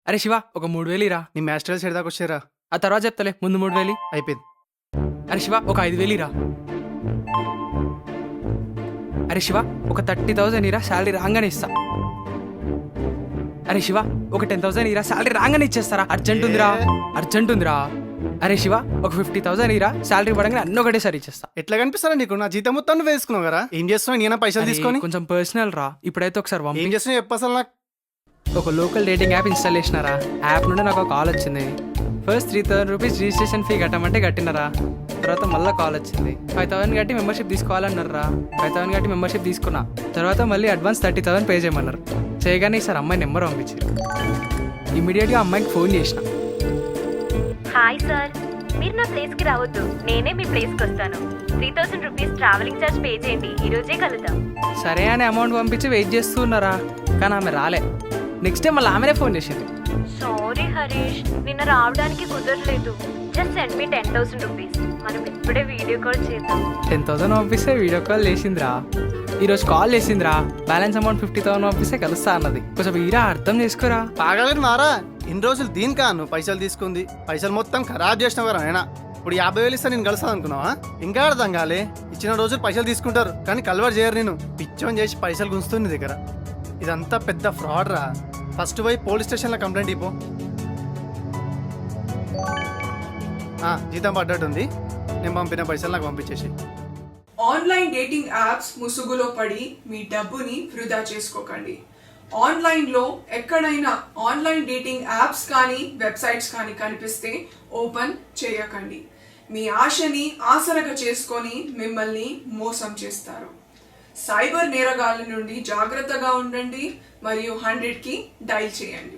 అరే శివ, ఒక 3000 ఇరా. నీ మాస్టర్స్ ఎడదాకా వచ్చారా? ఆ తర్వాత చెప్తలే, ముందు 3000. అయిపోయింది. అరే శివ, ఒక 5000 ఇరా. అరే శివ, ఒక 30,000 ఇరా, శాలరీ రాగానే ఇస్తా. అరే శివ, ఒక 10,000 ఇరా, శాలరీ రాగానే ఇచ్చేస్తారా? అర్జెంట్ ఉందిరా. అరే శివ, ఒక 50,000 ఇరా, శాలరీ పడగానే అన్నీ ఒకటేసారి ఇచ్చేస్తా. ఎట్లా కనిపిస్తారా నీకు? నా జీతం మొత్తం నువ్వు వేసుకున్నావు కదా, ఏం చేస్తున్నావు? నేనా పైసలు అరే, తీసుకొని కొంచెం పర్సనల్ రా, ఇప్పుడైతే ఒకసారి ఏం పంపి. చేస్తున్నావు చెప్పు అసలు నాకు. ఒక లోకల్ డేటింగ్ యాప్ ఇన్స్టాల్ చేసినారా. యాప్ నుండి నాకు ఒక కాల్ వచ్చింది. ఫస్ట్ 3,000 రూపీస్ రిజిస్ట్రేషన్ ఫీ కట్టమంటే కట్టినారా. తర్వాత మళ్ళీ కాల్ వచ్చింది. 5,000 కట్టి మెంబర్షిప్ తీసుకోవాలన్నారా. 5,000 కట్టి మెంబర్షిప్ తీసుకున్నా. తర్వాత మళ్ళీ అడ్వాన్స్ 30,000 పే చేయమన్నారు. చేయగానే ఈసారి అమ్మాయి నెంబర్ పంపించారు. ఇమీడియట్గా అమ్మాయికి ఫోన్ చేసిన. హాయ్ సార్, మీరు నా ప్లేస్కి రావద్దు, నేనే మీ ప్లేస్కి వస్తాను. 3,000 రూపీస్ ట్రావెలింగ్ ఛార్జ్ పే చేయండి, ఈరోజే కలుద్దాం. సరే అని అమౌంట్ పంపించి వెయిట్ చేస్తున్నారా. కానీ ఆమె రాలే. నెక్స్ట్ టైం మళ్ళీ ఆమెనే ఫోన్ చేసింది. సారీ హరీష్, నిన్న రావడానికి కుదరలేదు. Just send me 10,000 rupees. మనం ఇప్పుడే వీడియో కాల్ చేద్దాం. 10,000 పంపిస్తే వీడియో కాల్ చేసిందిరా. ఈరోజు కాల్ చేసిందిరా. బ్యాలెన్స్ అమౌంట్ 50,000 పంపిస్తే కలుస్తా అన్నది. కొంచెం వీరా అర్థం చేసుకోరా. పాగలని మారా, ఇన్ని రోజులు దీనికా నువ్వు పైసలు తీసుకుంది? పైసలు మొత్తం ఖరాబ్ చేసినావు కదా అయినా. ఇప్పుడు 50,000 ఇస్తా నేను కలుస్తాను అనుకున్నావా? ఇంకా అర్థం కాలే. ఇచ్చిన రోజులు పైసలు తీసుకుంటారు కానీ కల్వర్ చేయరు. నేను పిచ్చోని చేసి పైసలు గుంజుతుంది నీ దగ్గర. ఇదంతా పెద్ద ఫ్రాడ్ రా. ఫస్ట్ పోయి పోలీస్ స్టేషన్లో కంప్లైంట్ ఇవ్వు. జీతం పడ్డట్టుంది, నేను పంపిన పైసలు నాకు పంపించేసి. ఆన్లైన్ డేటింగ్ యాప్స్ ముసుగులో పడి మీ డబ్బుని వృధా చేసుకోకండి. ఆన్లైన్లో ఎక్కడైనా ఆన్లైన్ డేటింగ్ యాప్స్ కానీ వెబ్సైట్స్ కానీ కనిపిస్తే ఓపెన్ చేయకండి. మీ ఆశని ఆసరగా చేసుకొని మిమ్మల్ని మోసం చేస్తారు. సైబర్ నేరగాళ్ళ నుండి జాగ్రత్తగా ఉండండి మరియు 100కి డైల్ చేయండి.